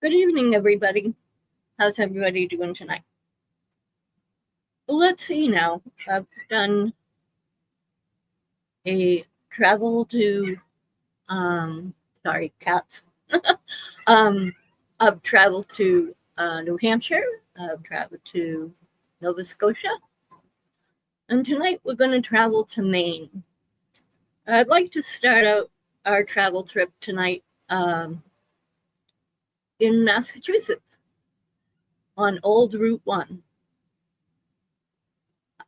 Good evening, everybody. How's everybody doing tonight? Well, let's see now. I've done a travel to, sorry, cats. um, I've traveled to New Hampshire. I've traveled to Nova Scotia. And tonight we're going to travel to Maine. I'd like to start out our travel trip tonight in Massachusetts on Old Route 1.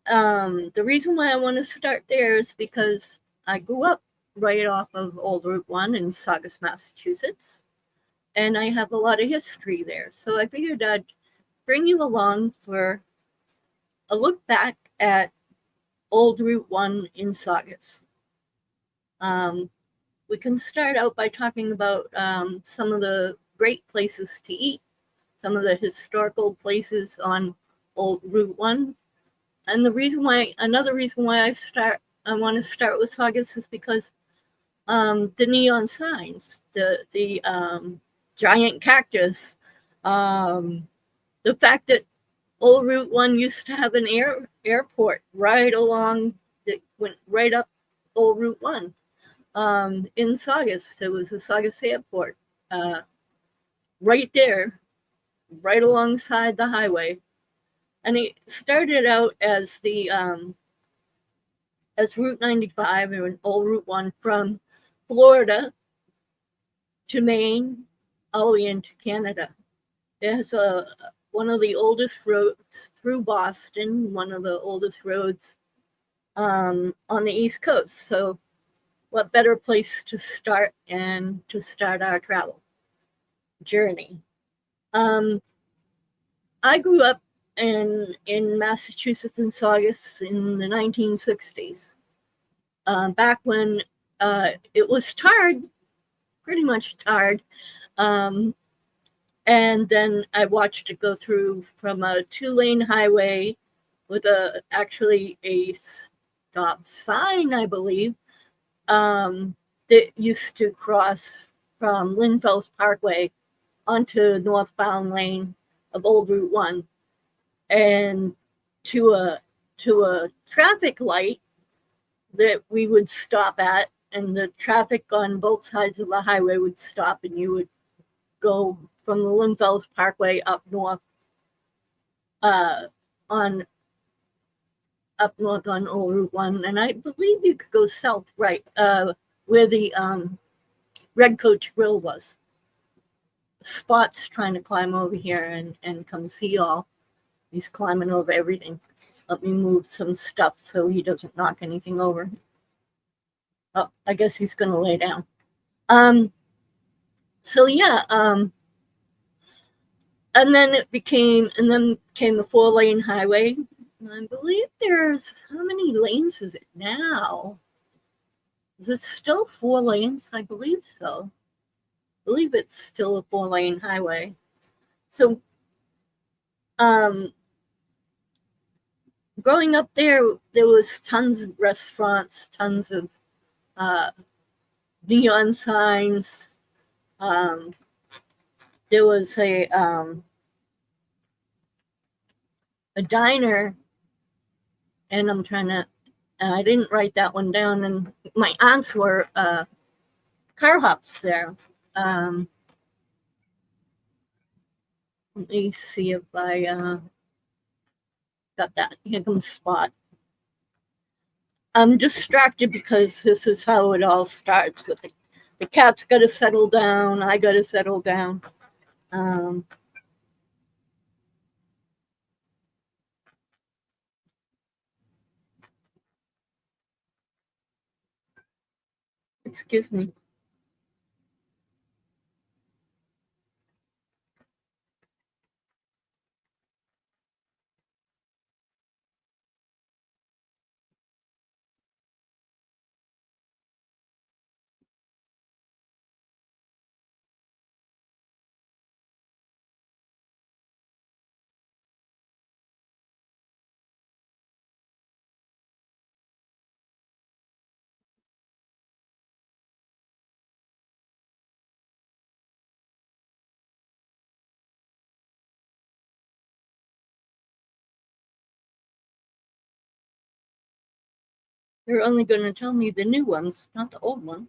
The reason why I want to start there is because I grew up right off of Old Route 1 in Saugus, Massachusetts, and I have a lot of history there. So I figured I'd bring you along for a look back at Old Route 1 in Saugus. We can start out by talking about some of the great places to eat, some of the historical places on Old Route 1. And another reason why I want to start with Saugus is because the neon signs, the giant cactus, the fact that Old Route 1 used to have an airport right along that went right up Old Route 1. In Saugus, there was a Saugus airport right there, right alongside the highway. And it started out as Route 95 or Old Route 1 from Florida to Maine, all the way into Canada. It has one of the oldest roads through Boston, one of the oldest roads on the East Coast. So what better place to start our travel journey? I grew up in Massachusetts and Saugus in the 1960s, back when it was tarred, pretty much tarred. And then I watched it go through from a 2-lane highway with actually a stop sign, I believe, that used to cross from Linfells Parkway onto northbound lane of Old Route 1, and to a traffic light that we would stop at, and the traffic on both sides of the highway would stop, and you would go from the Linfells Parkway up north on Old Route 1, and I believe you could go south, right, where the Red Coach Grill was. Spot's trying to climb over here and come see y'all. He's climbing over everything. Let me move some stuff so he doesn't knock anything over. Oh, I guess he's going to lay down. So yeah, and then came the 4-lane highway. I believe how many lanes is it now? Is it still 4 lanes? I believe so. I believe it's still a 4-lane highway. So, growing up there was tons of restaurants, tons of neon signs. There was a diner, and I didn't write that one down, and my aunts were car hops there. Let me see if I got that. Here comes Spot. I'm distracted because this is how it all starts. With the cat's got to settle down. I got to settle down. Excuse me. They're only going to tell me the new ones, not the old one.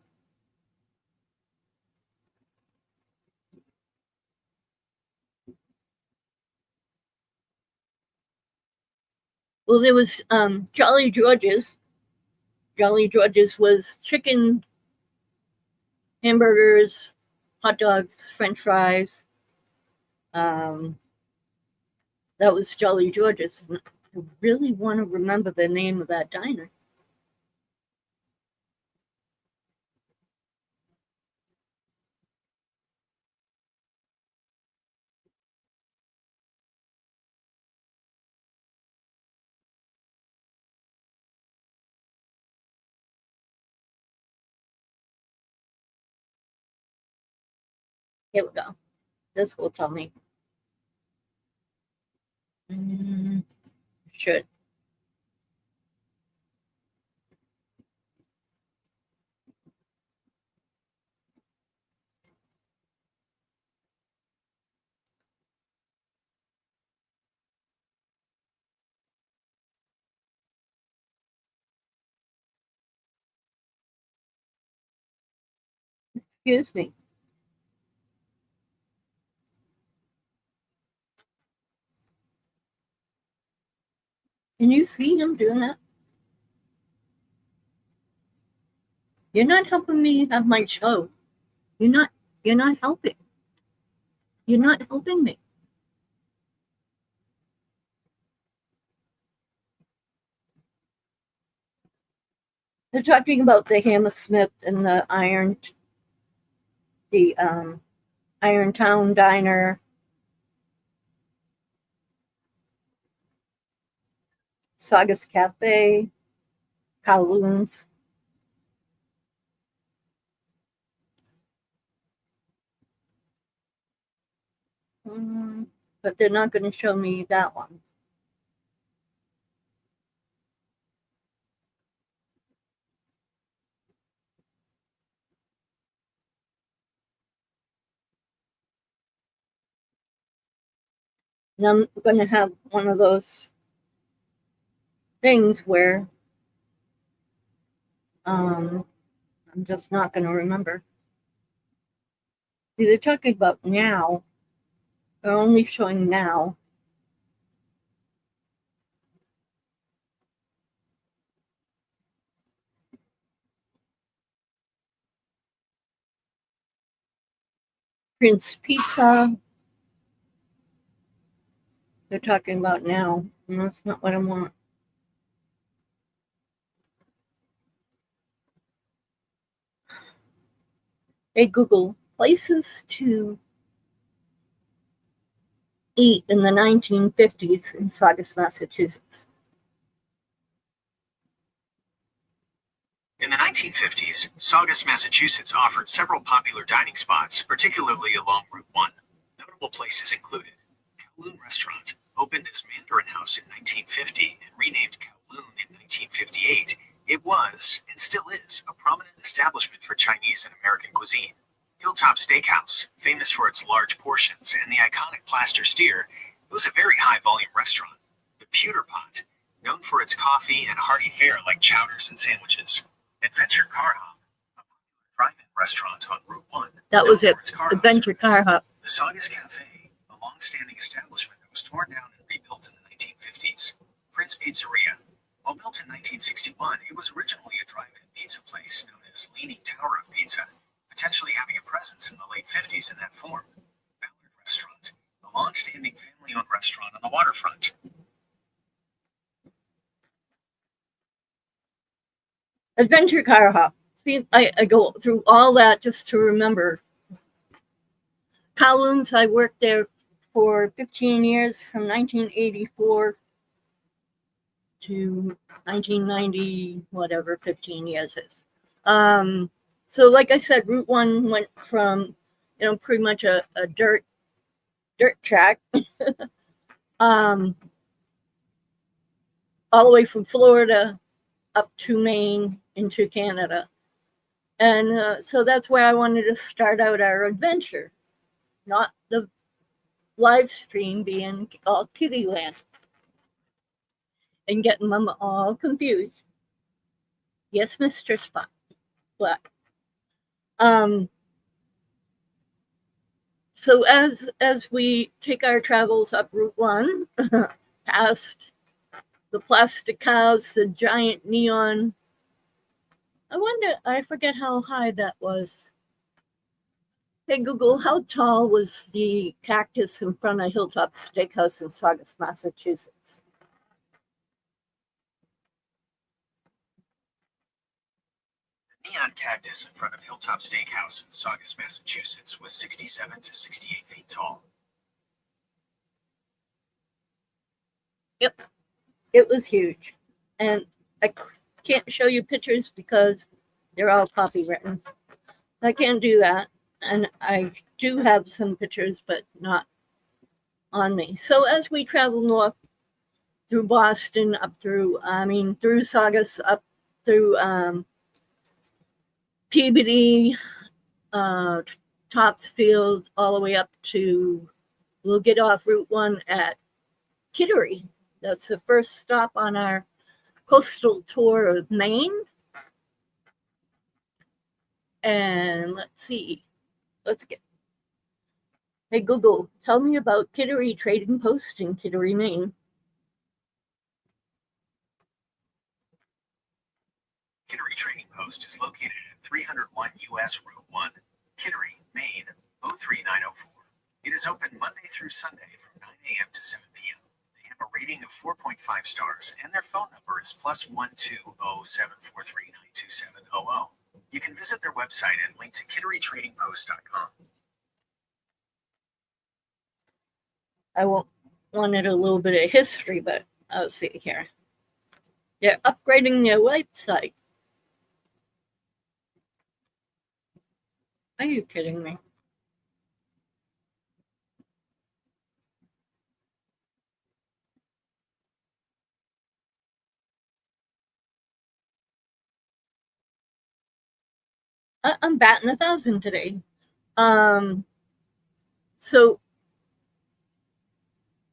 Well, there was Jolly George's. Jolly George's was chicken, hamburgers, hot dogs, French fries. That was Jolly George's. I really want to remember the name of that diner. Here we go. This will tell me. Should. Excuse me. Can you see him doing that? You're not helping me have my show. You're not helping. You're not helping me. They're talking about the Hammersmith and the Irontown Diner, Saugus Cafe, Kowloon's. But they're not going to show me that one. And I'm going to have one of those things where I'm just not going to remember. See, they're talking about now. They're only showing now. Prince Pizza. They're talking about now, and that's not what I want. Hey, Google, places to eat in the 1950s in Saugus, Massachusetts. In the 1950s, Saugus, Massachusetts offered several popular dining spots, particularly along Route 1. Notable places included Kowloon Restaurant, opened as Mandarin House in 1950 and renamed Kowloon in 1958. It was, and still is, a prominent establishment for Chinese and American cuisine. Hilltop Steakhouse, famous for its large portions and the iconic plaster steer, it was a very high-volume restaurant. The Pewter Pot, known for its coffee and hearty fare like chowders and sandwiches. Adventure Car Hop, a popular drive-in restaurant on Route 1. That was it. Adventure Car Hop. The Saugus Cafe, a long-standing establishment that was torn down and rebuilt in the 1950s. Prince Pizzeria. While built in 1961, it was originally a drive-in pizza place known as Leaning Tower of Pizza, potentially having a presence in the late 50s in that form. Ballard Restaurant, a long-standing family-owned restaurant on the waterfront. Adventure Car Hop. See, I go through all that just to remember. Kowloon's, I worked there for 15 years, from 1984 to 1990, whatever 15 years is. So like I said, Route 1 went from, pretty much a dirt track, all the way from Florida up to Maine into Canada. And so that's where I wanted to start out our adventure, not the live stream being all kitty land and getting them all confused. Yes, Mr. Spot. Black. So as we take our travels up Route 1, past the plastic cows, the giant neon. I forget how high that was. Hey Google, how tall was the cactus in front of Hilltop Steakhouse in Saugus, Massachusetts? The neon cactus in front of Hilltop Steakhouse in Saugus, Massachusetts was 67 to 68 feet tall. Yep, it was huge. And I can't show you pictures because they're all copywritten. I can't do that. And I do have some pictures, but not on me. So as we travel north through Boston, through Saugus, up through Peabody, Topsfield, all the way up to, we'll get off Route 1 at Kittery. That's the first stop on our coastal tour of Maine. And let's see. Hey Google, tell me about Kittery Trading Post in Kittery, Maine. Kittery Trading Post is located at 301 US Route 1, Kittery, Maine, 03904. It is open Monday through Sunday from 9 a.m. to 7 p.m. They have a rating of 4.5 stars, and their phone number is +12074392700. You can visit their website and link to kitterytradingpost.com. I wanted a little bit of history, but I'll see here. They're upgrading their website. Are you kidding me? I'm batting 1,000 today. So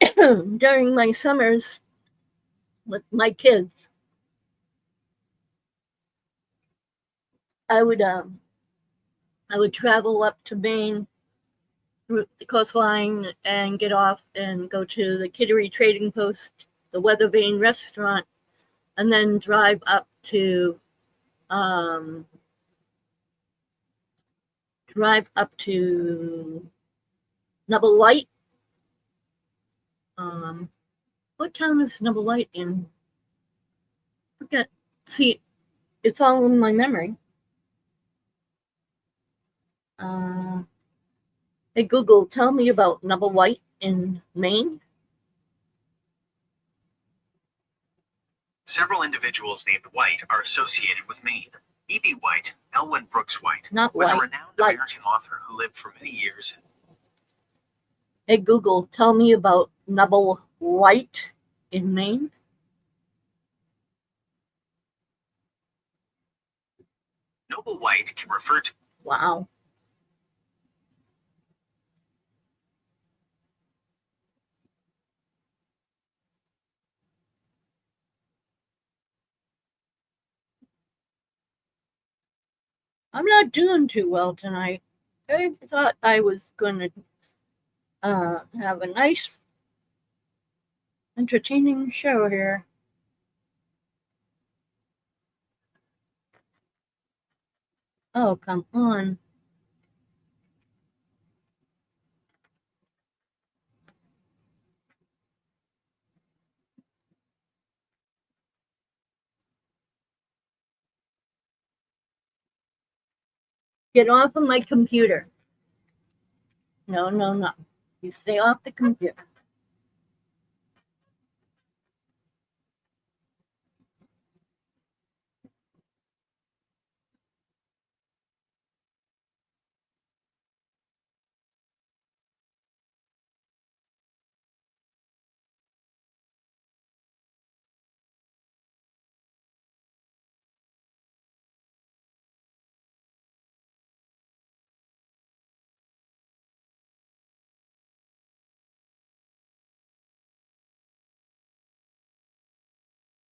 during my summers with my kids, I would travel up to Maine through the coastline and get off and go to the Kittery Trading Post, the Weather Vane restaurant, and then drive up to Nubble Light. What town is Nubble Light in? Forget. See, it's all in my memory. Hey Google, tell me about Nubble Light in Maine. Several individuals named White are associated with Maine. E.B. White, Elwyn Brooks White, Not was White, a renowned Light. American author who lived for many years in. Hey Google, tell me about Nubble Light in Maine. Noble White can refer to. Wow. I'm not doing too well tonight. I thought I was going to have a nice, entertaining show here. Oh, come on. Get off of my computer. No, no, no. You stay off the computer.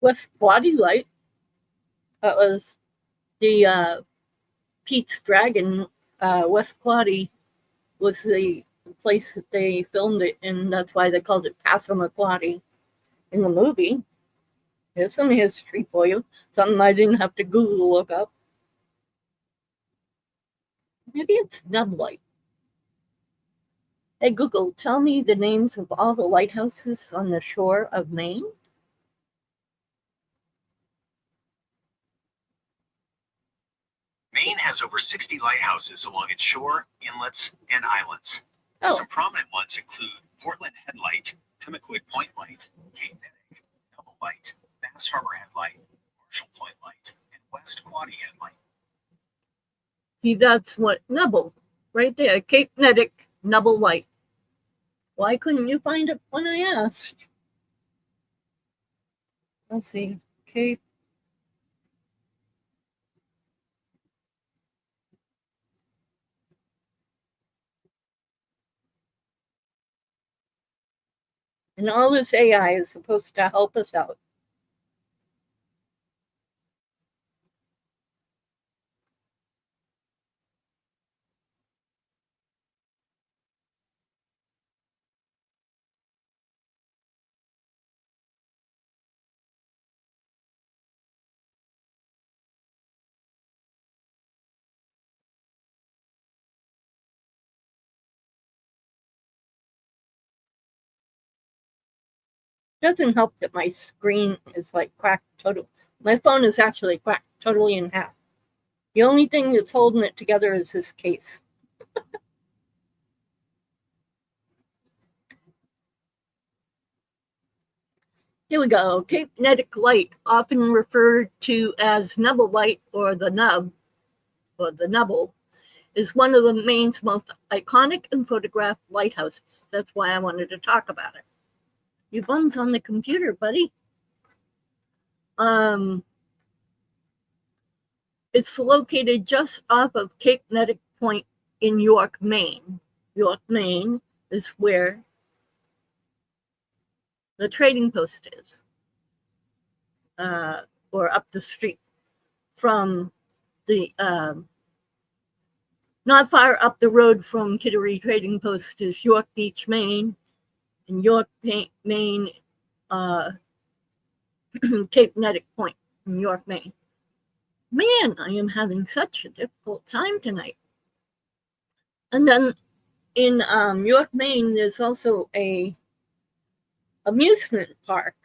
What's body light? That was the Pete's Dragon. West Quaddy was the place that they filmed it, and that's why they called it Passamaquoddy in the movie. Here's some history for you, something I didn't have to Google look up. Maybe it's Nublight. Hey Google, tell me the names of all the lighthouses on the shore of Maine. Maine has over 60 lighthouses along its shore, inlets, and islands. Oh, Some prominent ones include Portland Headlight, Pemaquid Point Light, Cape Nedick, Double Light, Bass Harbor Headlight, Marshall Point Light, and West Quaddy Headlight. see, that's what Nubble, right there, Cape Nedick, Nubble Light. Why couldn't you find it when I asked? Let's see, Cape. And all this AI is supposed to help us out. Doesn't help that my screen is like cracked total. My phone is actually cracked totally in half. The only thing that's holding it together is this case. Here we go. Cape Nedick Light, often referred to as Nubble Light or the Nub, or the Nubble, is one of the Maine's most iconic and photographed lighthouses. That's why I wanted to talk about it. Your bum's on the computer, buddy. It's located just off of Cape Nedick Point in York, Maine. York, Maine is where the trading post is, or up the street from the, not far up the road from Kittery Trading Post is York Beach, Maine, and York, Maine, Cape Nedick Point in York, Maine. Man, I am having such a difficult time tonight. And then in York, Maine, there's also a amusement park.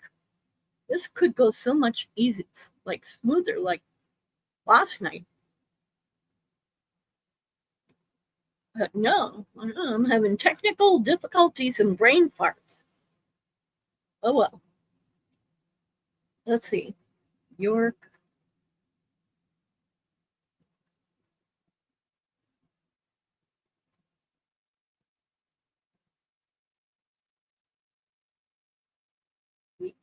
This could go so much easier, like smoother, like last night. But no, I'm having technical difficulties and brain farts. Oh well. Let's see. York. Beach.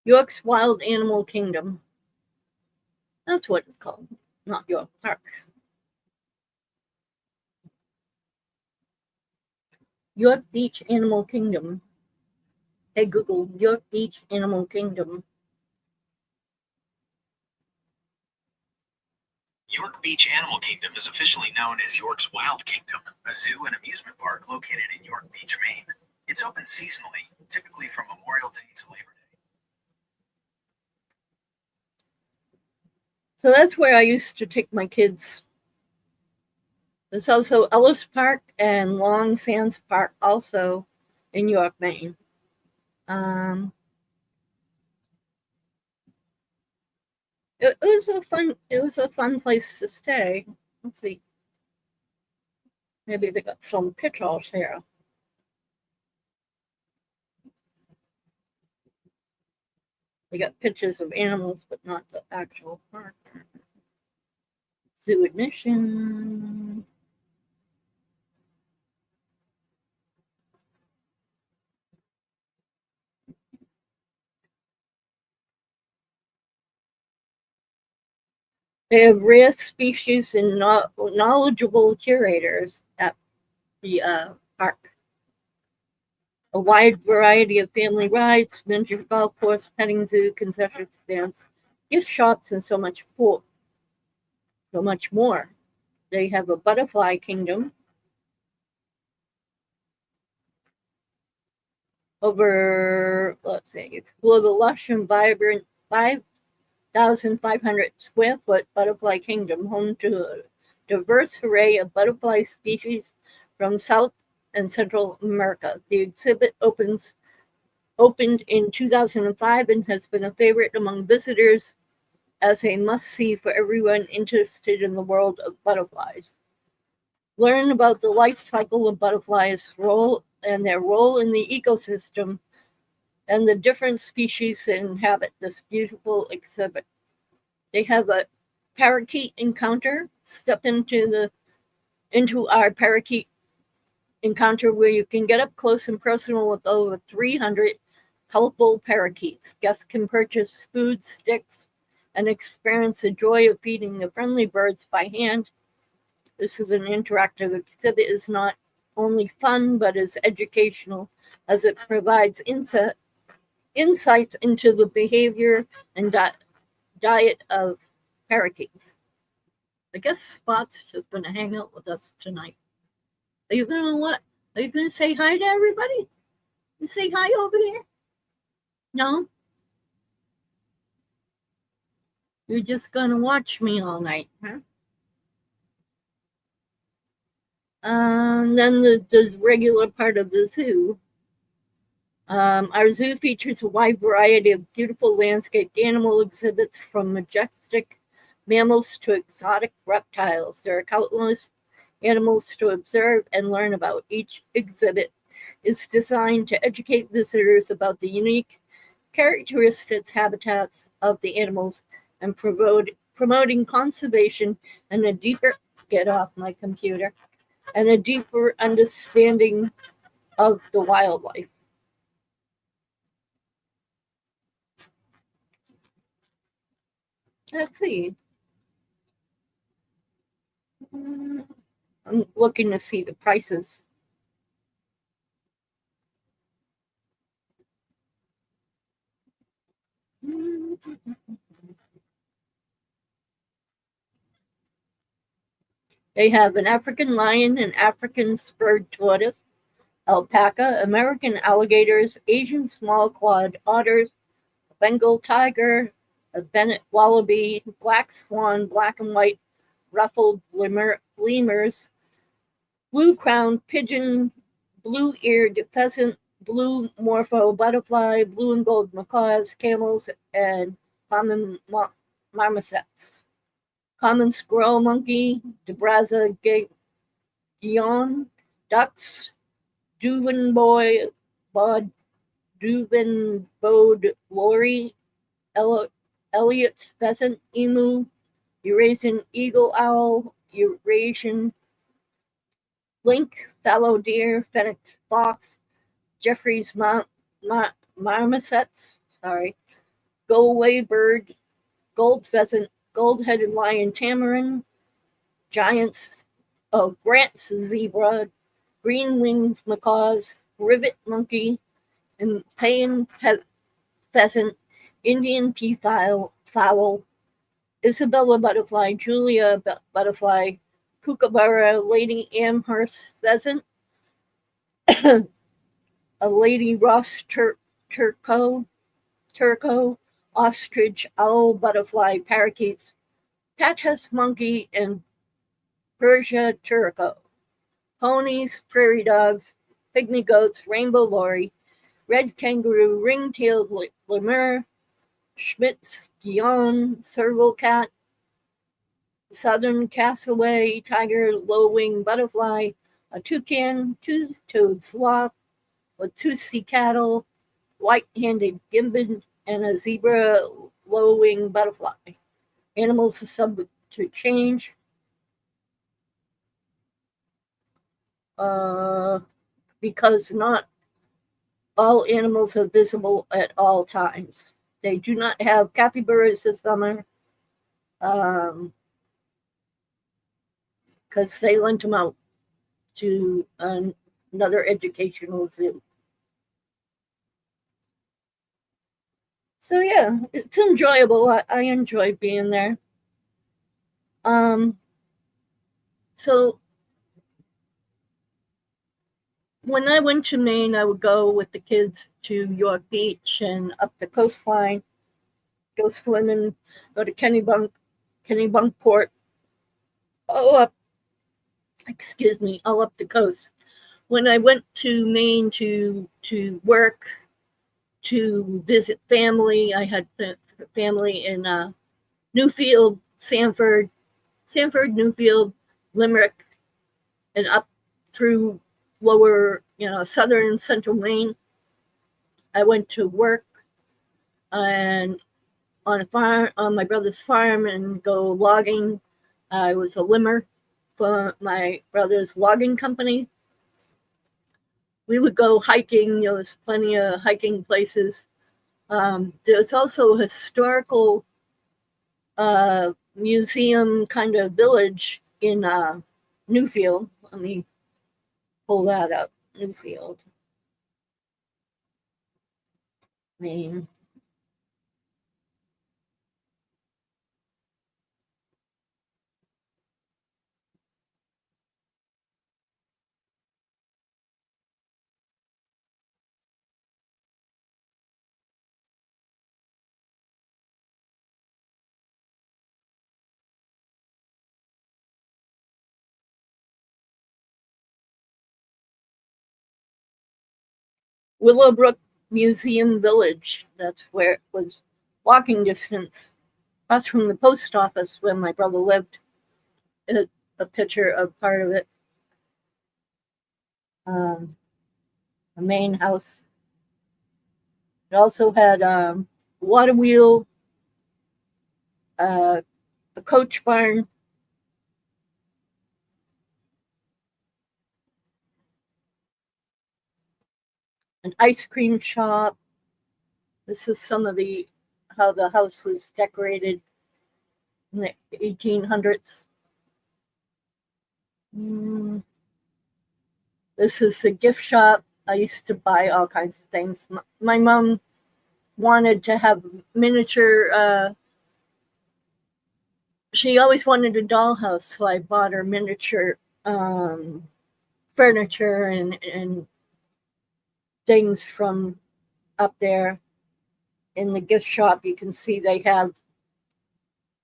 York's Wild Animal Kingdom. That's what it's called, not York Park. York Beach Animal Kingdom. Hey Google, York Beach Animal Kingdom. York Beach Animal Kingdom is officially known as York's Wild Kingdom, a zoo and amusement park located in York Beach, Maine. It's open seasonally, typically from Memorial Day to Labor Day. So that's where I used to take my kids There's also Ellis Park and Long Sands Park, also in York, Maine. Um, it was a fun place to stay. Let's see. Maybe they got some pictures here. They got pictures of animals, but not the actual park. Zoo admission. They have rare species and knowledgeable curators at the park. A wide variety of family rides, miniature golf course, petting zoo, concession stands, gift shops, and so much more. They have a butterfly kingdom over, let's see, explore the lush and vibrant 5,500 square foot butterfly kingdom, home to a diverse array of butterfly species from South and Central America. The exhibit opened in 2005 and has been a favorite among visitors as a must-see for everyone interested in the world of butterflies. Learn about the life cycle of butterflies and their role in the ecosystem and the different species that inhabit this beautiful exhibit. They have a parakeet encounter. Step into our parakeet encounter where you can get up close and personal with over 300 colorful parakeets. Guests can purchase food, sticks, and experience the joy of feeding the friendly birds by hand. This is an interactive exhibit. It's not only fun, but is educational as it provides insights into the behavior and diet of parakeets. I guess Spot's just going to hang out with us tonight. Are you going to what? Are you going to say hi to everybody? You say hi over here? No? You're just going to watch me all night, huh? Then the regular part of the zoo. Our zoo features a wide variety of beautiful landscaped animal exhibits from majestic mammals to exotic reptiles. There are countless animals to observe and learn about. Each exhibit is designed to educate visitors about the unique characteristics, habitats of the animals, and promoting conservation and a deeper get off my computer and a deeper understanding of the wildlife. Let's see. I'm looking to see the prices. They have an African lion, an African spurred tortoise, alpaca, American alligators, Asian small-clawed otters, Bengal tiger, a Bennett wallaby, black swan, black and white ruffled lemurs, blue-crowned pigeon, blue-eared pheasant, blue morpho butterfly, blue and gold macaws, camels, and common marmosets. Common squirrel monkey, Debraza guion, ducks, Duvenboy, bod, Duvenbode lorry, Elliot's pheasant, emu, Eurasian eagle owl, Eurasian link, fallow deer, Fennec's fox, Jeffrey's marmosets, go-away bird, gold pheasant, gold-headed lion tamarin, Grant's zebra, green-winged macaws, rivet monkey, and Payan pheasant, Indian peafowl, Isabella butterfly, Julia butterfly, kookaburra, Lady Amherst pheasant, a Lady Ross turco, ostrich, owl, butterfly, parakeets, Tatchas monkey, and Persia turco, ponies, prairie dogs, pygmy goats, rainbow lory, red kangaroo, ring-tailed lemur, Schmidt's Guion, serval cat, southern cassowary, tiger, low-winged butterfly, a toucan, two-toed sloth, a tooth cattle, white-handed gibbon, and a zebra low-winged butterfly. Animals are subject to change because not all animals are visible at all times. They do not have capybaras this summer because they lent them out to another educational zoo. So yeah, it's enjoyable. I enjoy being there. So when I went to Maine, I would go with the kids to York Beach and up the coastline, go swimming, go to Kennebunkport, all up the coast. When I went to Maine to work, to visit family, I had family in Newfield, Sanford, Newfield, Limerick, and up through lower, southern central Maine. I went to work and on a farm, on my brother's farm, and go logging. I was a limmer for my brother's logging company. We would go hiking. There's plenty of hiking places. There's also a historical museum kind of village in Newfield. Let me pull that up. Newfield, Maine. Willowbrook Museum Village. That's where it was, walking distance. Across from the post office where my brother lived. A picture of part of it. The main house. It also had water wheel, a coach barn, an ice cream shop. This is some of how the house was decorated in the 1800s. This is the gift shop. I used to buy all kinds of things. My mom wanted to have miniature. She always wanted a dollhouse, so I bought her miniature furniture and things from up there. In the gift shop, you can see they have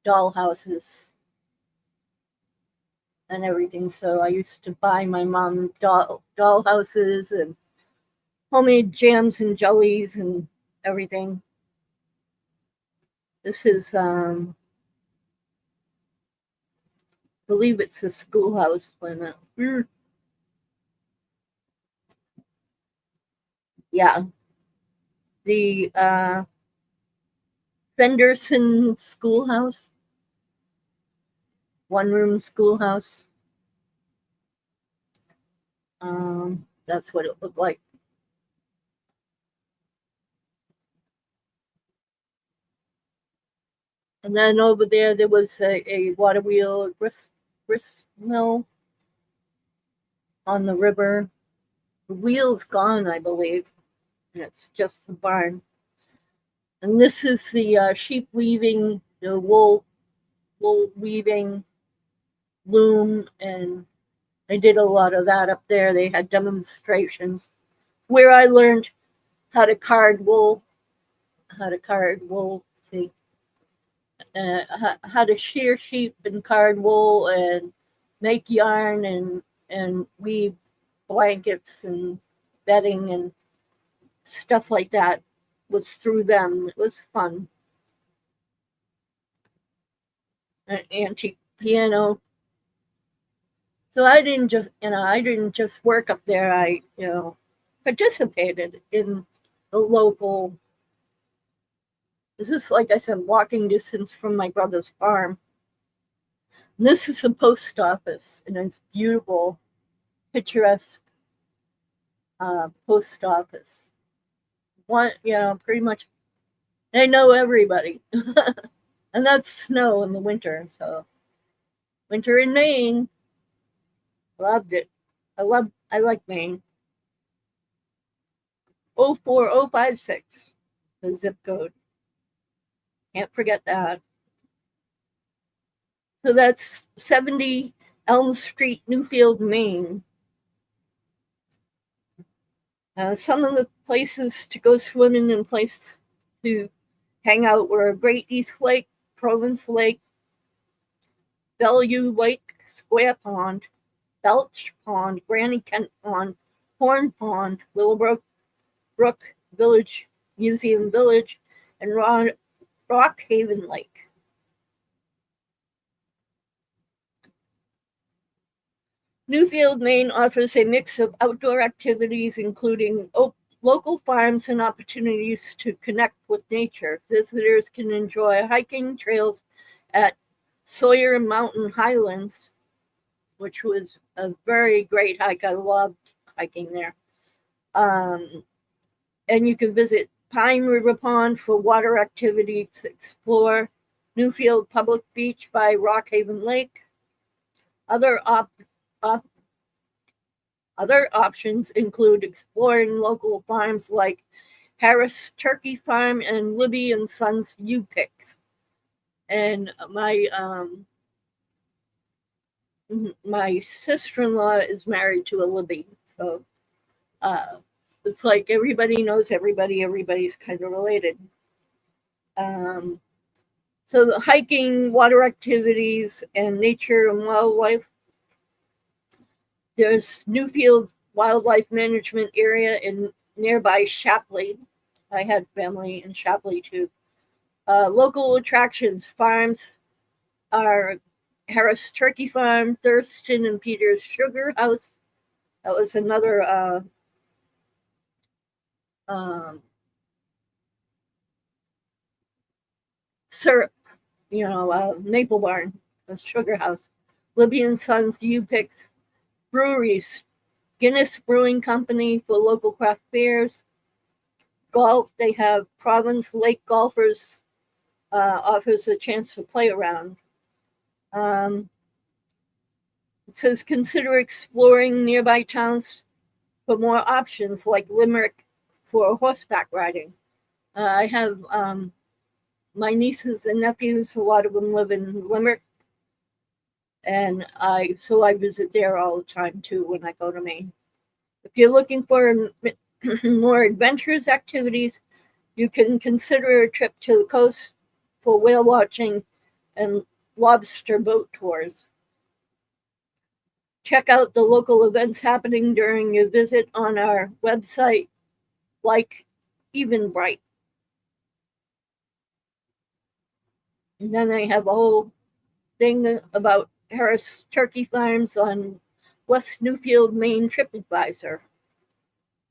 doll houses and everything. So I used to buy my mom doll houses and homemade jams and jellies and everything. This is, I believe it's a schoolhouse. Yeah. The Fenderson Schoolhouse. One-room schoolhouse. That's what it looked like. And then over there was a water wheel, grist mill on the river. The wheel's gone, I believe, and it's just the barn. And this is the sheep weaving, the wool weaving loom, and they did a lot of that up there. They had demonstrations where I learned how to card wool, see, how to shear sheep and card wool, and make yarn and weave blankets and bedding and stuff like that was through them. It was fun. An antique piano. So I didn't just work up there. I participated in the local. This is, like I said, walking distance from my brother's farm. And this is the post office, and it's beautiful, picturesque post office. Pretty much they know everybody. And that's snow in the winter. So winter in Maine, loved it. I like Maine. 04056, the zip code. Can't forget that. So that's 70 Elm Street, Newfield, Maine. Some of the places to go swimming and places to hang out were Great East Lake, Province Lake, Bellevue Lake, Square Pond, Belch Pond, Granny Kent Pond, Horn Pond, Willowbrook Brook Village, Museum Village, and Rock Haven Lake. Newfield, Maine offers a mix of outdoor activities, including local farms and opportunities to connect with nature. Visitors can enjoy hiking trails at Sawyer Mountain Highlands, which was a very great hike. I loved hiking there. And you can visit Pine River Pond for water activities, explore Newfield Public Beach by Rock Haven Lake. Other options include exploring local farms like Harris Turkey Farm and Libby and Sons U-Picks. And my sister-in-law is married to a Libby, so it's like everybody knows everybody. Everybody's kind of related. So the hiking, water activities, and nature and wildlife. There's Newfield Wildlife Management Area in nearby Shapley. I had family in Shapley too. Local attractions, farms are Harris Turkey Farm, Thurston and Peters Sugar House. That was another syrup, maple barn, a sugar house. Libby and Sons U-Picks, breweries, Guinness Brewing Company for local craft beers. Golf, they have Province Lake Golfers offers a chance to play around. It says consider exploring nearby towns for more options like Limerick for horseback riding. I have my nieces and nephews, a lot of them live in Limerick. And I visit there all the time too when I go to Maine. If you're looking for more adventurous activities, you can consider a trip to the coast for whale watching and lobster boat tours. Check out the local events happening during your visit on our website, like Eventbrite. And then I have a whole thing about Harris Turkey Farms on West Newfield, Maine TripAdvisor.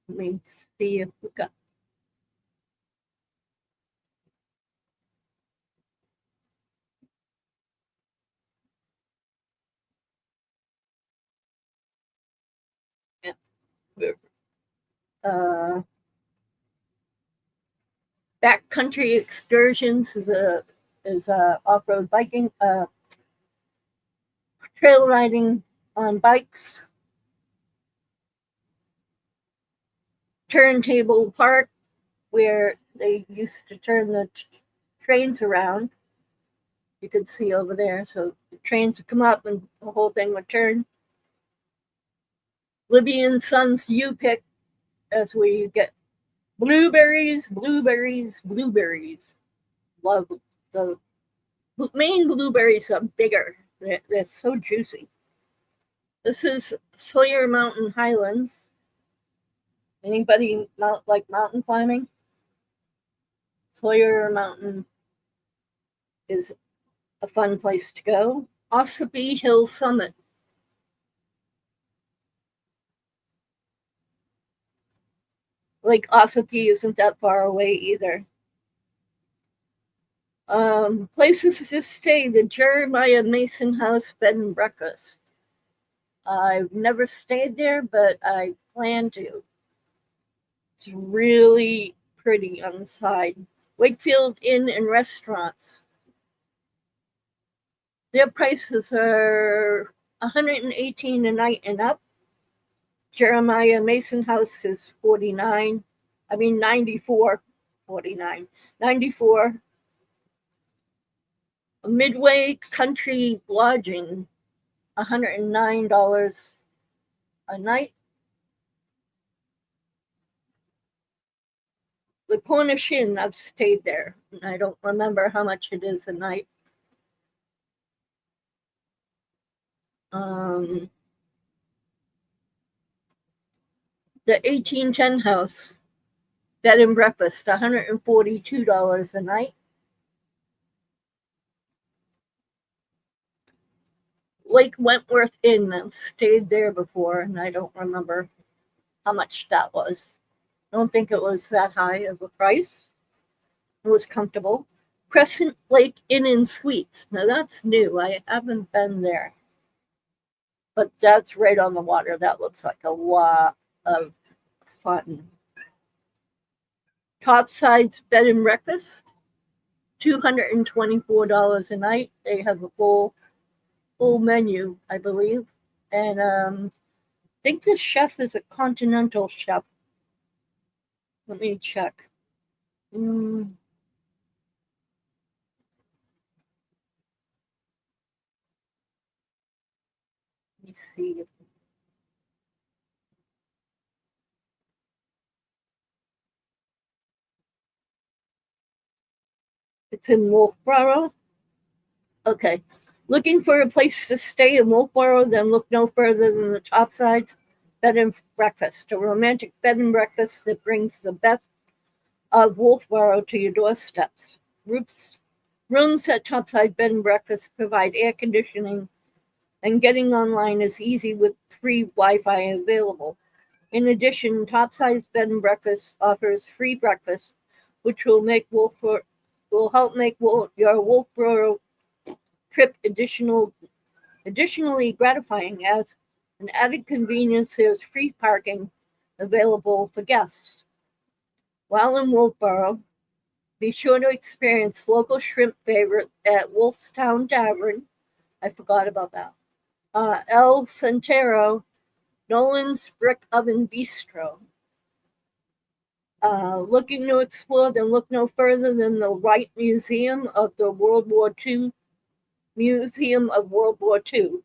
Let me see if we got. Backcountry excursions is a off-road biking, trail riding on bikes. Turntable Park, where they used to turn the trains around. You could see over there. So the trains would come up and the whole thing would turn. Libby and Sons U-Pick, as we get blueberries. Love the Maine blueberries are bigger. They're so juicy. This is Sawyer Mountain Highlands. Anybody like mountain climbing? Sawyer Mountain is a fun place to go. Ossipee Hill Summit. Lake Ossipee isn't that far away either. Places to stay, the Jeremiah Mason House Bed and Breakfast. I've never stayed there, but I plan to. It's really pretty on the side. Wakefield Inn and Restaurants. Their prices are $118 a night and up. Jeremiah Mason House is $94. Midway Country Lodging, $109 a night. The Cornish Inn, I've stayed there, and I don't remember how much it is a night. The 1810 House, Bed and Breakfast, $142 a night. Lake Wentworth Inn, I've stayed there before, and I don't remember how much that was. I don't think it was that high of a price. It was comfortable. Crescent Lake Inn and Suites. Now that's new. I haven't been there. But that's right on the water. That looks like a lot of fun. Topsides Bed and Breakfast, $224 a night. They have a full menu, I believe. And I think the chef is a continental chef. Let me check. Let me see. It's in Wolfboro. Okay. Looking for a place to stay in Wolfboro, then look no further than the Topsides Bed and Breakfast, a romantic bed and breakfast that brings the best of Wolfboro to your doorsteps. Rooms at Topside Bed and Breakfast provide air conditioning, and getting online is easy with free Wi-Fi available. In addition, Topside Bed and Breakfast offers free breakfast, which will help make your Wolfboro trip additionally gratifying. As an added convenience, there's free parking available for guests. While in Wolfboro, be sure to experience local shrimp favorite at Wolfstown Tavern. I forgot about that. El Centero, Nolan's Brick Oven Bistro. Looking to explore, then look no further than the Wright Museum of the Museum of World War II,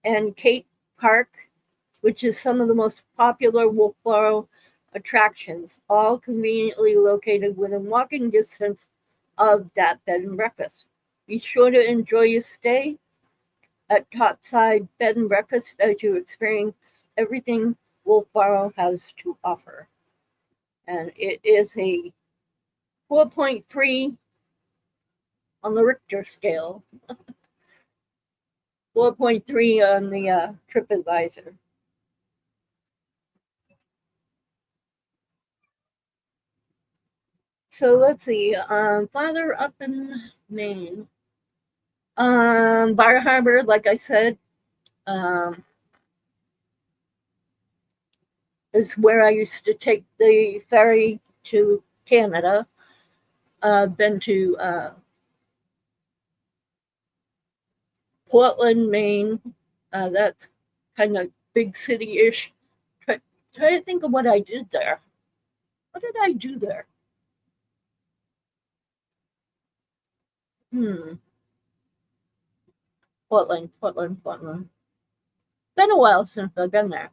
and Cape Park, which is some of the most popular Wolfboro attractions, all conveniently located within walking distance of that bed and breakfast. Be sure to enjoy your stay at Topside Bed and Breakfast as you experience everything Wolfboro has to offer. And it is a 4.3 on the Richter scale, 4.3 on the TripAdvisor. So let's see, farther up in Maine, Bar Harbor, like I said, is where I used to take the ferry to Canada. Been to Portland, Maine. That's kind of big city-ish. Try to think of what I did there. What did I do there? Portland. Been a while since I've been there.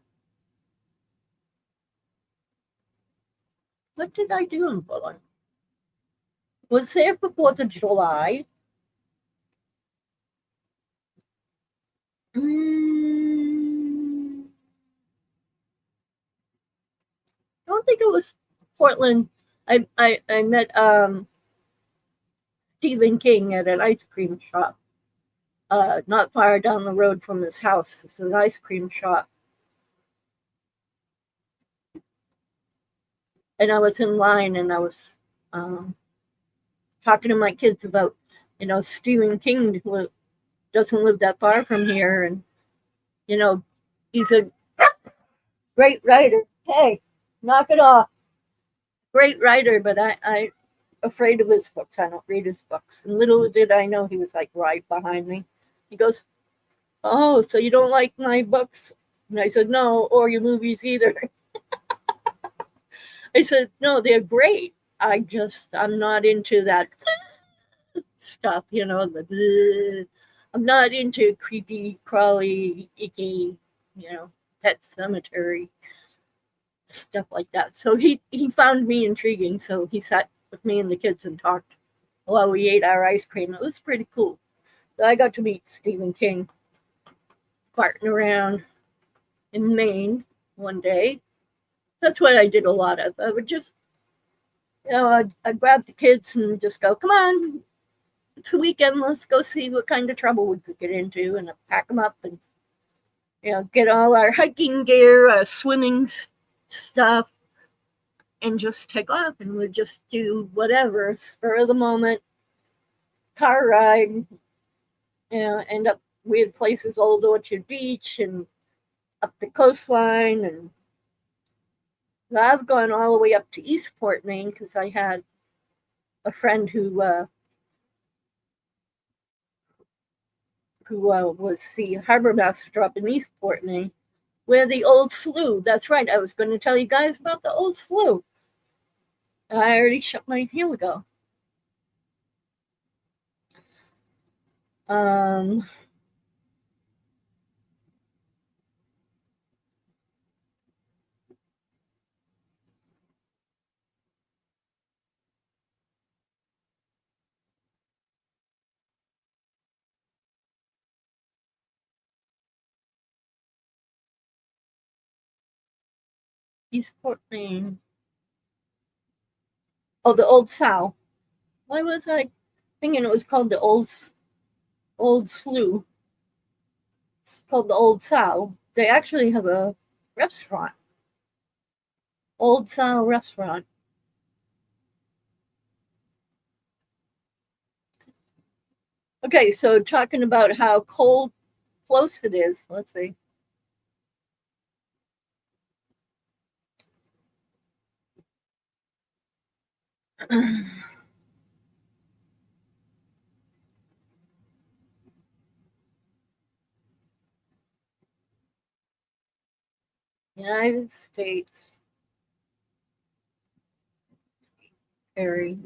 What did I do in Portland? Was there for 4th of July. Portland, I met Stephen King at an ice cream shop, not far down the road from his house. It's an ice cream shop. And I was in line and I was talking to my kids about, Stephen King doesn't live that far from here. And, he's a great writer. Hey, knock it off. Great writer, but I afraid of his books. I don't read his books. And little did I know he was like right behind me. He goes, "Oh, so you don't like my books?" And I said, "No, or your movies either." I said, "No, they're great. I'm not into that stuff, I'm not into creepy, crawly, icky, Pet Cemetery stuff like that." So he found me intriguing. So he sat with me and the kids and talked while we ate our ice cream. It was pretty cool. So I got to meet Stephen King farting around in Maine one day. That's what I did a lot of. I would just, I'd grab the kids and just go, "Come on, it's the weekend. Let's go see what kind of trouble we could get into," and I'd pack them up and, get all our hiking gear, our swimming stuff, and just take off. And we'd just do whatever, spur of the moment, car ride, end up, we had places, Old Orchard Beach and up the coastline. And I've gone all the way up to Eastport, Maine, because I had a friend who was the harbor master up in Eastport, Maine, where the old slough. That's right. I was going to tell you guys about the old slough. I already shut my. Here we go. Eastport, Maine. Oh, the Old Sow. Why was I thinking it was called the Old Slough? It's called the Old Sow. They actually have a restaurant. Old Sow restaurant. Okay, so talking about how close it is. Let's see. United States area.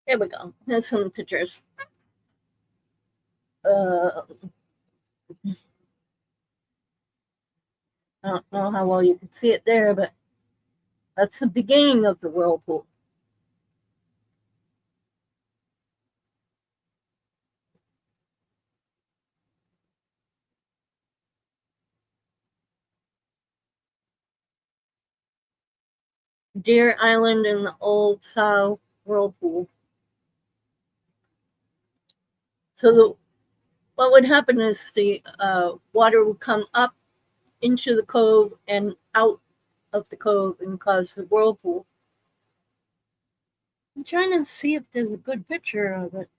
There we go. There's some pictures. I don't know how well you can see it there, but that's the beginning of the whirlpool. Deer Island and the Old Sow whirlpool. So what would happen is the water would come up into the cove and out of the cove and cause the whirlpool. I'm trying to see if there's a good picture of it.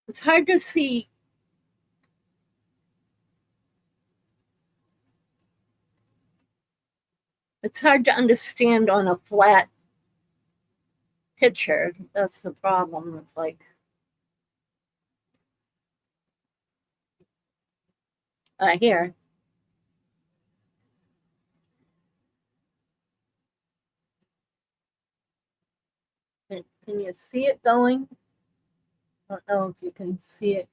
It's hard to see. It's hard to understand on a flat picture. That's the problem. It's like, here. Can you see it going? I don't know if you can see it.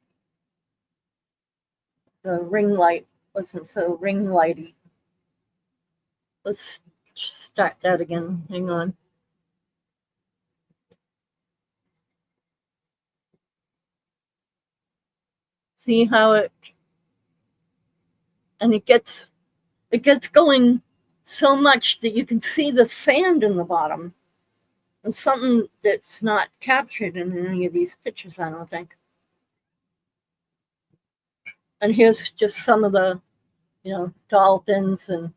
The ring light wasn't so ring lighty. Let's start that again. Hang on. See how it gets going so much that you can see the sand in the bottom. It's something that's not captured in any of these pictures, I don't think. And here's just some of the, dolphins and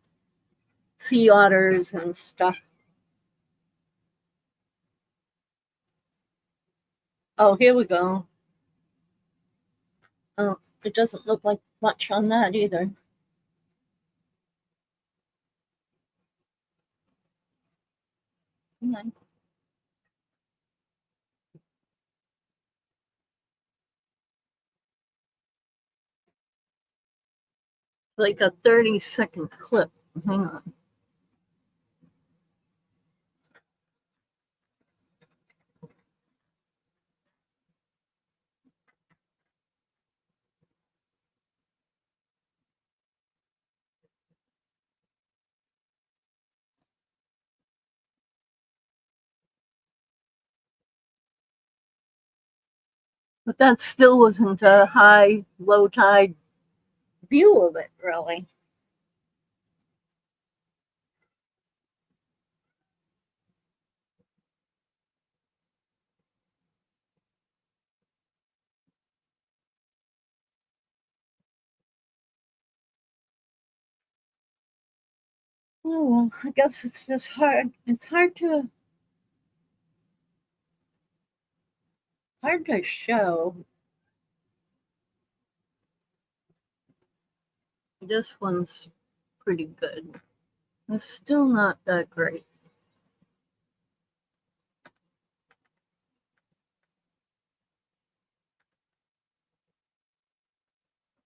sea otters and stuff. Oh, here we go. Oh, it doesn't look like much on that either. Hang on. Like a 30-second clip. Hang on. But that still wasn't a high, low tide view of it, really. Oh, well, I guess it's just hard. It's hard to show. This one's pretty good. It's still not that great.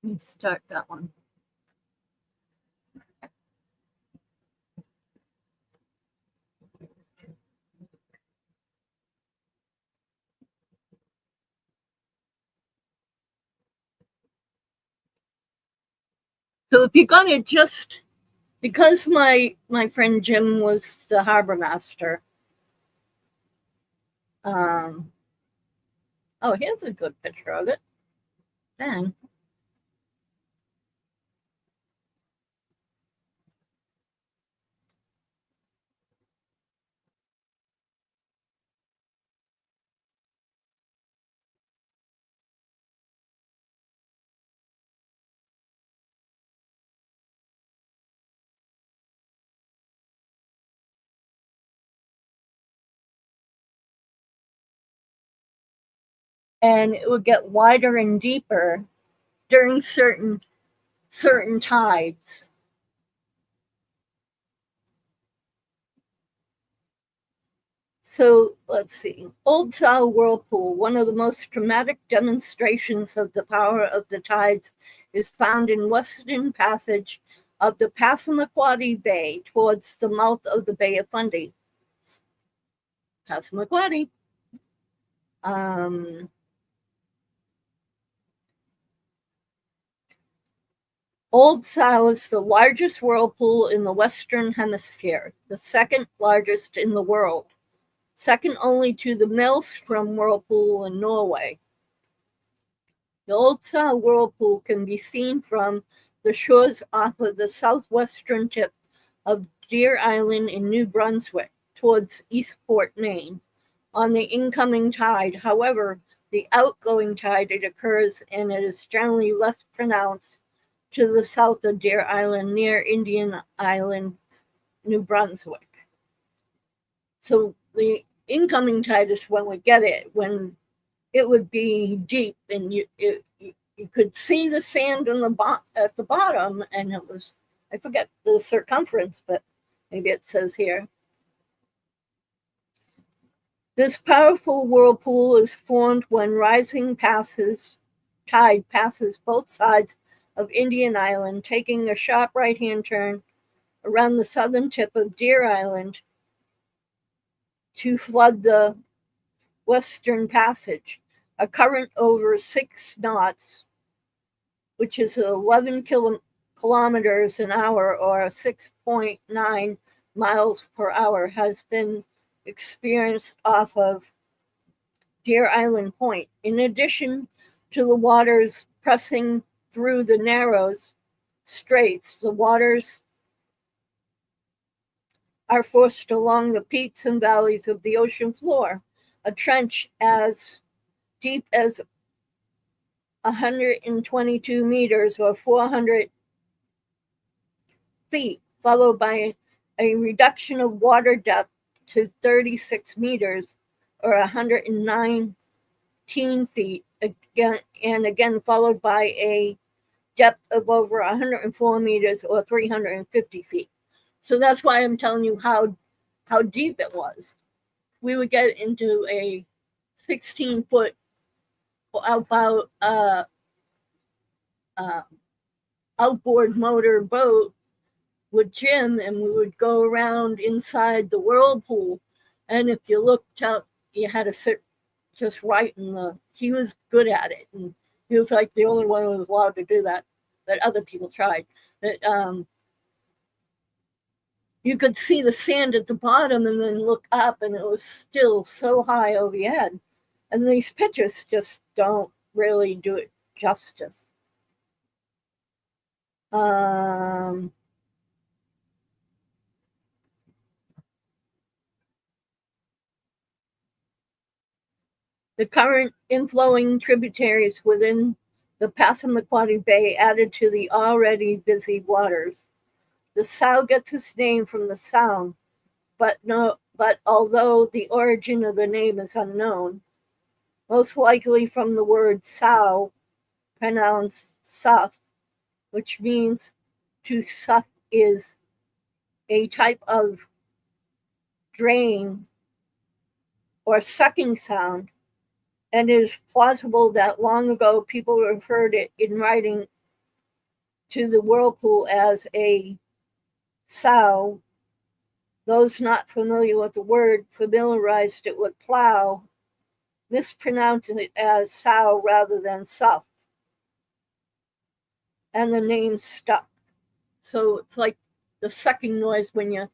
Let me start that one. So if you're gonna just, because my friend Jim was the harbor master. Oh, here's a good picture of it. Then and it would get wider and deeper during certain tides. So let's see. Old Style Whirlpool, one of the most dramatic demonstrations of the power of the tides, is found in western passage of the Passamaquoddy Bay towards the mouth of the Bay of Fundy. Passamaquoddy. Old Sow is the largest whirlpool in the Western Hemisphere, the second largest in the world, second only to the Maelstrom Whirlpool in Norway. The Old Sow Whirlpool can be seen from the shores off of the southwestern tip of Deer Island in New Brunswick towards Eastport, Maine, on the incoming tide. However, the outgoing tide, it occurs and it is generally less pronounced to the south of Deer Island near Indian Island, New Brunswick. So the incoming tide is when we get it, when it would be deep and you could see the sand in at the bottom, and it was, I forget the circumference, but maybe it says here. This powerful whirlpool is formed when rising tide passes both sides of Indian Island, taking a sharp right-hand turn around the southern tip of Deer Island to flood the Western Passage, a current over 6 knots, which is 11 kilometers an hour or 6.9 miles per hour, has been experienced off of Deer Island Point. In addition to the waters pressing through the narrows straits, the waters are forced along the peaks and valleys of the ocean floor. A trench as deep as 122 meters or 400 feet, followed by a reduction of water depth to 36 meters or 119 feet, again followed by a depth of over 104 meters or 350 feet. So that's why I'm telling you how deep it was. We would get into a 16-foot about outboard motor boat with Jim, and we would go around inside the whirlpool. And if you looked up, you had to sit just right in the. He was good at it, and he was like the only one who was allowed to do that. That other people tried. That you could see the sand at the bottom, and then look up, and it was still so high overhead. And these pictures just don't really do it justice. The current inflowing tributaries within the Passamaquoddy Bay added to the already busy waters. The sow gets its name from the sound, but although the origin of the name is unknown, most likely from the word sow, pronounced suff, which means to suck is a type of drain or sucking sound, and it is plausible that long ago people referred it in writing to the whirlpool as a sow. Those not familiar with the word familiarized it with plow, mispronounced it as sow rather than suff, and the name stuck. So it's like the sucking noise when you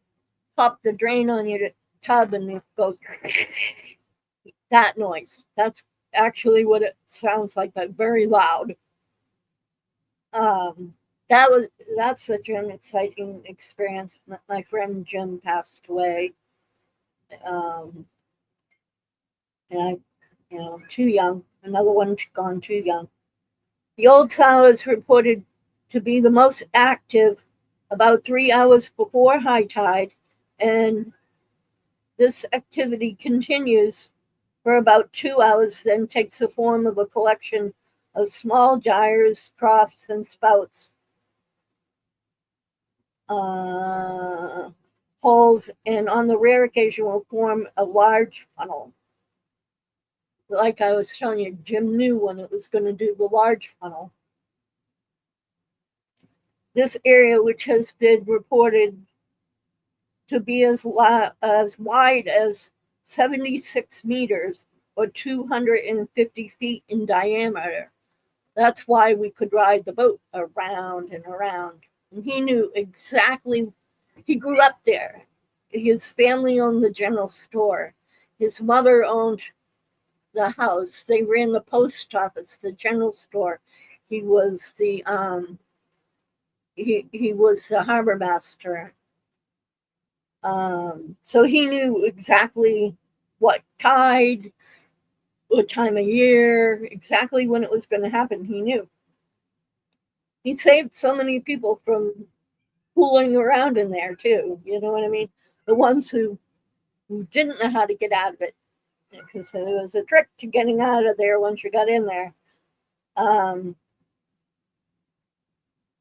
pop the drain on your tub and it goes that noise. That's actually what it sounds like, but very loud. That's such an exciting experience. My friend Jim passed away, and I, too young. Another one gone too young. The old sow is reported to be the most active about 3 hours before high tide, and this activity continues for about 2 hours, then takes the form of a collection of small gyres, troughs, and spouts, holes, and on the rare occasion will form a large funnel. Like I was telling you, Jim knew when it was going to do the large funnel. This area, which has been reported to be as wide as 76 meters or 250 feet in diameter. That's why we could ride the boat around and around. And he knew exactly, he grew up there. His family owned the general store. His mother owned the house. They ran the post office, the general store. He was the he was the harbor master. So he knew exactly what tide, what time of year, exactly when it was going to happen. He knew. He saved so many people from fooling around in there too. You know what I mean? The ones who didn't know how to get out of it, because there was a trick to getting out of there once you got in there.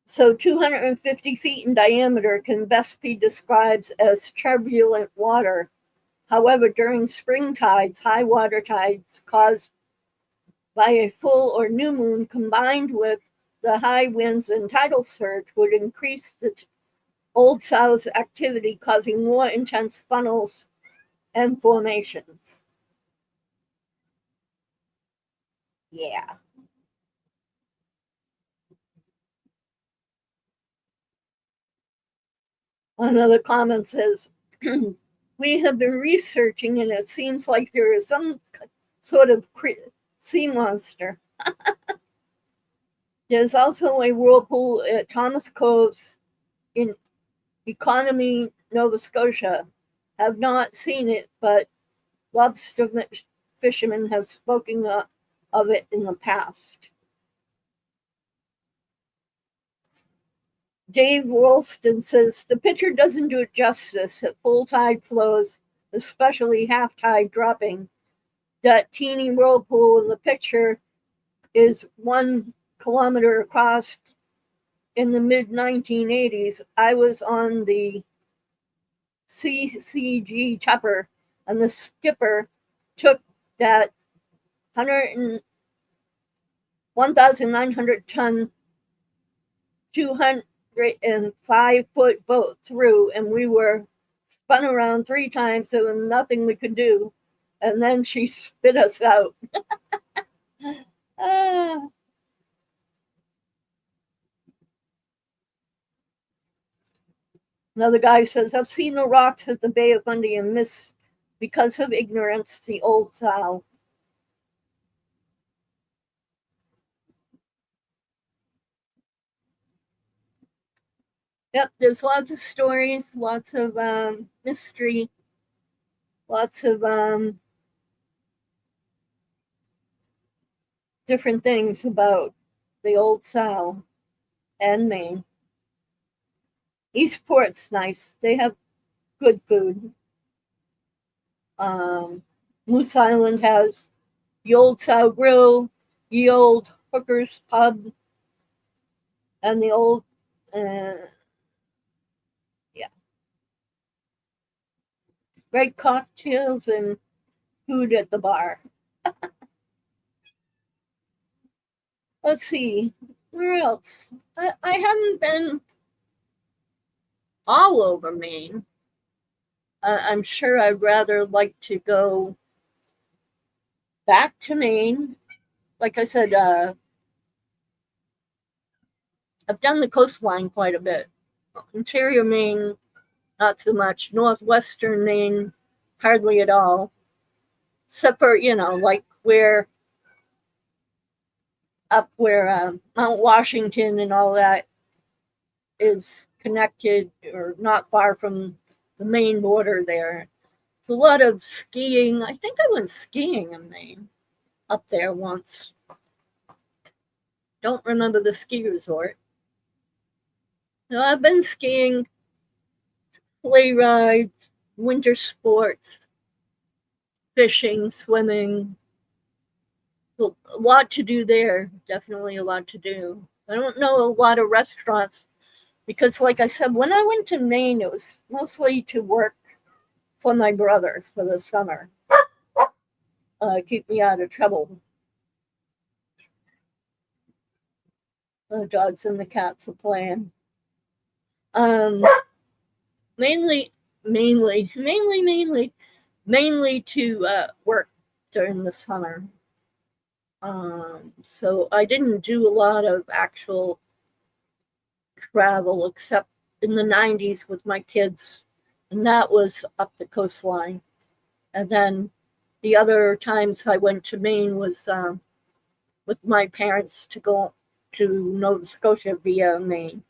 So 250 feet in diameter can best be described as turbulent water. However, during spring tides, high water tides caused by a full or new moon combined with the high winds and tidal surge would increase the old sow's activity, causing more intense funnels and formations. Yeah. One of the comments says, we have been researching and it seems like there is some sort of sea monster. There's also a whirlpool at Thomas Coves in Economy, Nova Scotia. Have not seen it, but lobster fishermen have spoken of it in the past. Dave Rolston says the picture doesn't do it justice at full tide flows, especially half tide dropping. That teeny whirlpool in the picture is 1 kilometer across. In the mid 1980s, I was on the CCG Tupper, and the skipper took that 1,900 ton, 205-foot boat through, and we were spun around 3 times, so there was nothing we could do. And then she spit us out. Another guy says, I've seen the rocks at the Bay of Fundy and missed because of ignorance the old sow. Yep, there's lots of stories, lots of mystery, lots of different things about the old sow and Maine. Eastport's nice. They have good food. Moose Island has the Old Sow Grill, the Old Hooker's Pub, and the old, great cocktails and food at the bar. Let's see, where else? I haven't been all over Maine. I'm sure I'd rather like to go back to Maine. Like I said, I've done the coastline quite a bit. Interior Maine, not so much. Northwestern Maine, hardly at all. Except for, like up where Mount Washington and all that is connected or not far from the Maine border there. It's a lot of skiing. I think I went skiing in Maine up there once. Don't remember the ski resort. No, I've been skiing, sleigh rides, winter sports, fishing, swimming. A lot to do there. Definitely a lot to do. I don't know a lot of restaurants because, like I said, when I went to Maine, it was mostly to work for my brother for the summer. Keep me out of trouble. The dogs and the cats are playing. Mainly to work during the summer. So I didn't do a lot of actual travel except in the 90s with my kids, and that was up the coastline. And then the other times I went to Maine was with my parents to go to Nova Scotia via Maine.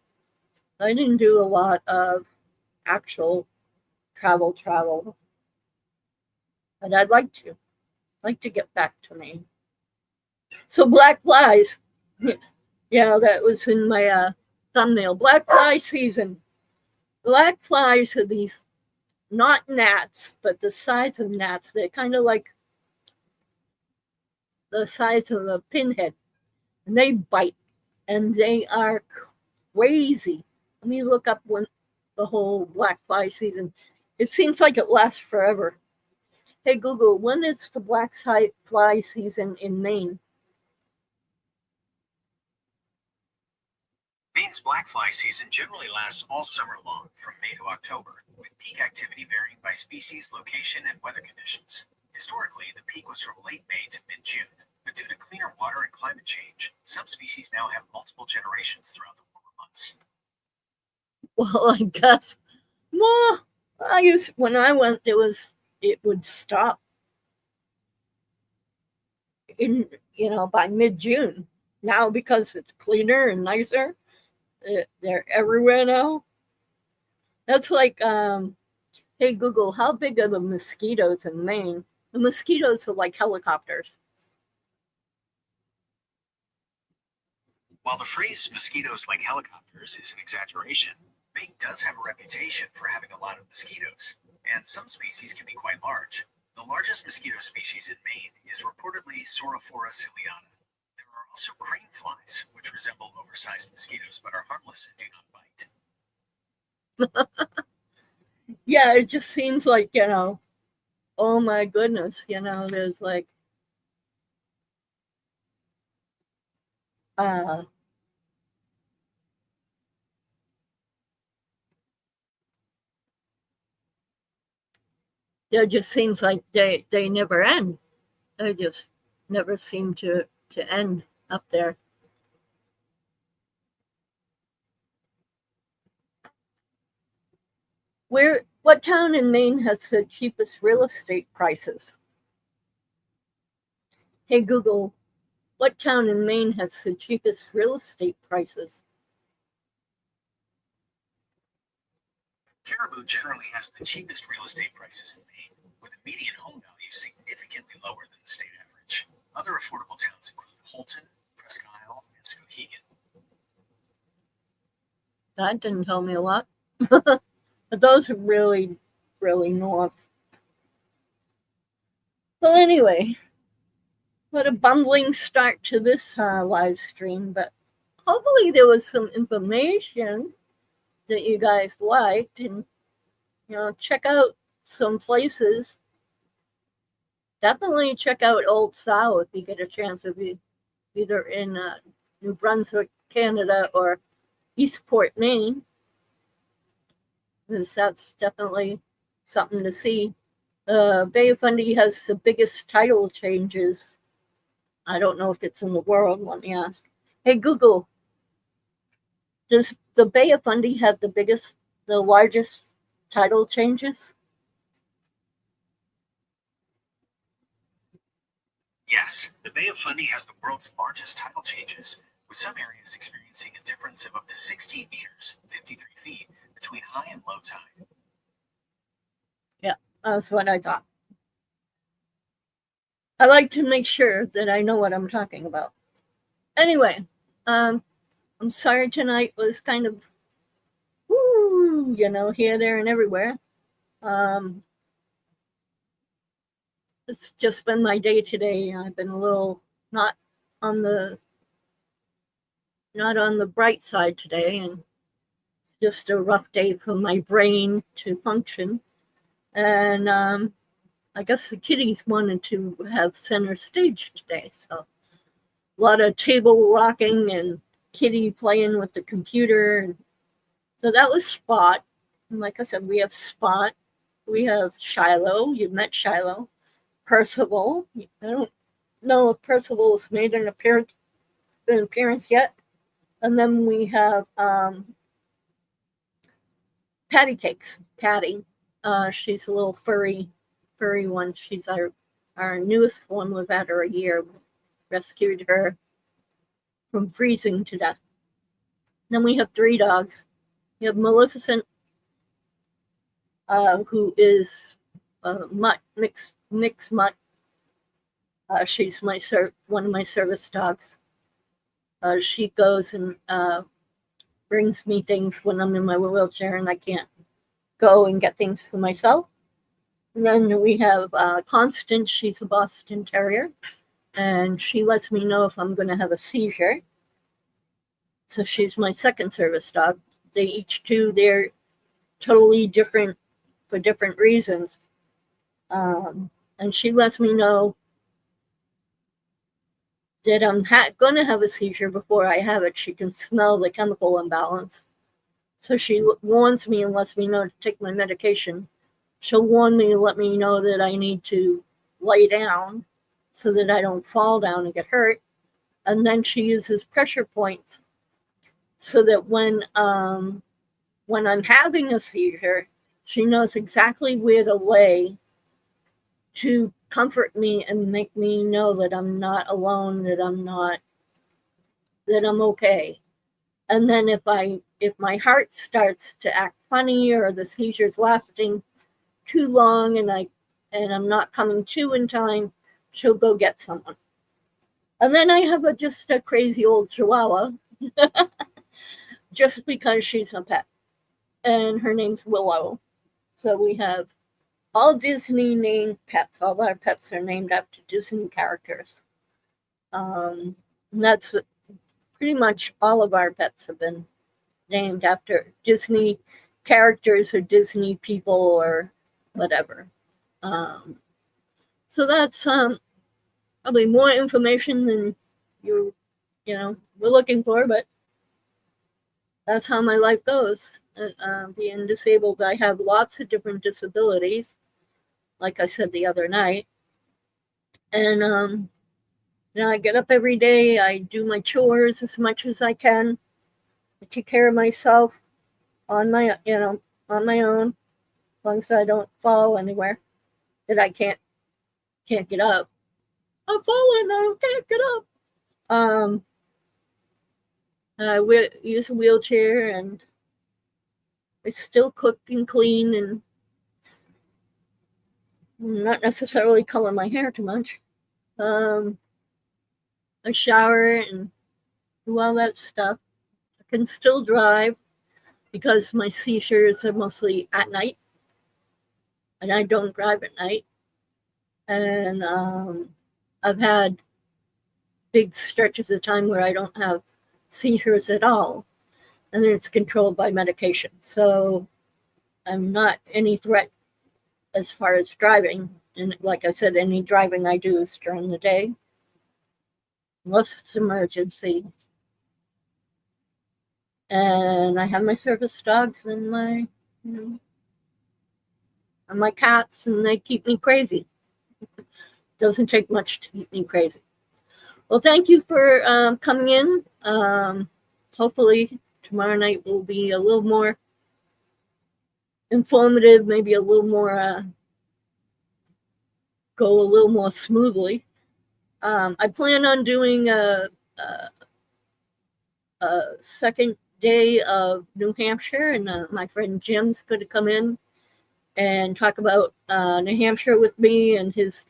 I didn't do a lot of actual travel, but I'd like to get back to Maine. So black flies, yeah, that was in my thumbnail. Black fly season. Black flies are these, not gnats, but the size of gnats. They're kind of like the size of a pinhead, and they bite, and they are crazy. Let me look up when the whole black fly season. It seems like it lasts forever. Hey Google, when is the black fly season in Maine? Maine's black fly season generally lasts all summer long, from May to October, with peak activity varying by species, location, and weather conditions. Historically, the peak was from late May to mid-June, but But due to cleaner water and climate change, some species now have multiple generations throughout the warmer months. Well, I guess. Well, when I went, it would stop in by mid-June. Now because it's cleaner and nicer, they're everywhere now. That's like, hey Google, how big are the mosquitoes in Maine? The mosquitoes are like helicopters. While the phrase mosquitoes like helicopters is an exaggeration, Maine does have a reputation for having a lot of mosquitoes, and some species can be quite large. The largest mosquito species in Maine is reportedly Saurophora ciliata. There are also crane flies, which resemble oversized mosquitoes but are harmless and do not bite. Yeah, it just seems like, oh my goodness, there's like, it just seems like they never end. They just never seem to end up there. What town in Maine has the cheapest real estate prices? Hey Google, what town in Maine has the cheapest real estate prices? Caribou generally has the cheapest real estate prices in Maine, with a median home value significantly lower than the state average. Other affordable towns include Holton, Presque Isle, and Skowhegan. That didn't tell me a lot. But those are really, really north. Well, anyway, what a bumbling start to this live stream, but hopefully there was some information that you guys liked, and check out some places. Definitely check out Old Sow if you get a chance, of either in New Brunswick, Canada, or Eastport, Maine, because that's definitely something to see. Bay of Fundy has the biggest title changes. I don't know if it's in the world. Let me ask. Hey Google, does the Bay of Fundy have the largest title changes? Yes, the Bay of Fundy has the world's largest tidal changes, with some areas experiencing a difference of up to 16 meters, 53 feet, between high and low tide. Yeah, that's what I thought. I like to make sure that I know what I'm talking about. Anyway, I'm sorry tonight was kind of, here, there, and everywhere. It's just been my day today. I've been a little not on the bright side today, and it's just a rough day for my brain to function. And I guess the kiddies wanted to have center stage today, so a lot of table rocking and Kitty playing with the computer. So that was Spot. And like I said, we have Spot. We have Shiloh. You've met Shiloh. Percival. I don't know if Percival has made an appearance yet. And then we have Patty Cakes. Patty. She's a little furry one. She's our newest one. We've had her a year. We rescued her from freezing to death. Then we have 3 dogs. We have Maleficent, who is mutt, mixed mutt. She's one of my service dogs. She goes and brings me things when I'm in my wheelchair and I can't go and get things for myself. And then we have Constance. She's a Boston Terrier, and she lets me know if I'm going to have a seizure. So she's my second service dog. They each do, they're totally different for different reasons. And she lets me know that I'm going to have a seizure before I have it. She can smell the chemical imbalance. So she warns me and lets me know to take my medication. She'll warn me and let me know that I need to lay down so that I don't fall down and get hurt. And then she uses pressure points so that when I'm having a seizure, she knows exactly where to lay to comfort me and make me know that I'm not alone, that I'm okay. And then if my heart starts to act funny or the seizure's lasting too long and I'm not coming to in time, she'll go get someone. And then I have just a crazy old Chihuahua, just because she's a pet, and her name's Willow. So we have all Disney named pets. All our pets are named after Disney characters. And that's pretty much all of our pets have been named after Disney characters or Disney people or whatever. So that's probably more information than we're looking for, but that's how my life goes. Being disabled, I have lots of different disabilities, like I said the other night. And I get up every day, I do my chores as much as I can. I take care of myself on my own, as long as I don't fall anywhere that I can't get up. I'm falling, I can't get up. I use a wheelchair, and I still cook and clean and not necessarily color my hair too much. I shower and do all that stuff. I can still drive because my seizures are mostly at night, and I don't drive at night. And I've had big stretches of time where I don't have seizures at all, and it's controlled by medication. So I'm not any threat as far as driving. And like I said, any driving I do is during the day, unless it's emergency. And I have my service dogs and my cats, and they keep me crazy. Doesn't take much to keep me crazy. Well, thank you for coming in. Hopefully tomorrow night will be a little more informative, maybe a little more go a little more smoothly. I plan on doing a second day of New Hampshire, and my friend Jim's going to come in and talk about New Hampshire with me and his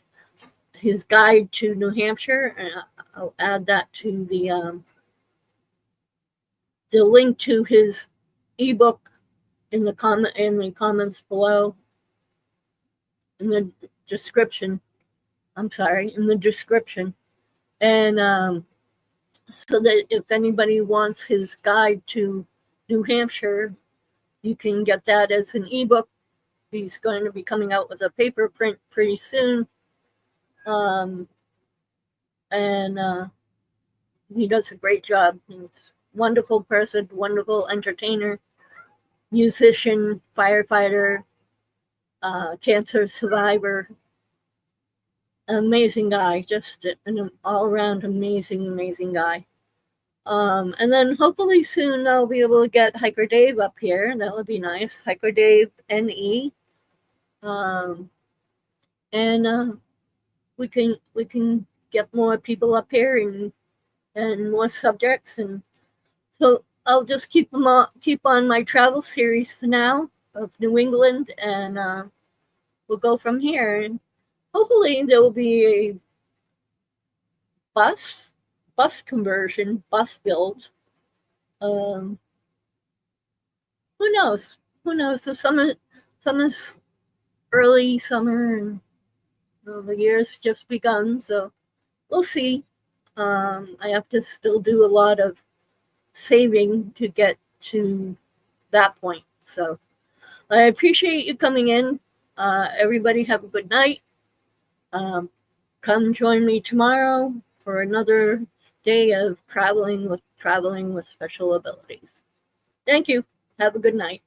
guide to New Hampshire, and I'll add that to the link to his ebook in the comments below, in the description. I'm sorry, in the description, and so that if anybody wants his guide to New Hampshire, you can get that as an ebook. He's going to be coming out with a paper print pretty soon. And he does a great job. He's a wonderful person, wonderful entertainer, musician, firefighter, cancer survivor, amazing guy, just an all-around amazing guy. And then hopefully soon I'll be able to get Hiker Dave up here. That would be nice. Hiker Dave NE. And we can get more people up here and more subjects, and so I'll just keep on my travel series for now of New England, and we'll go from here. And hopefully there will be a bus conversion, bus build. Who knows? The summer's early summer, and the year's just begun, so we'll see. I have to still do a lot of saving to get to that point. So I appreciate you coming in. Everybody have a good night. Come join me tomorrow for another day of traveling with special abilities. Thank you. Have a good night.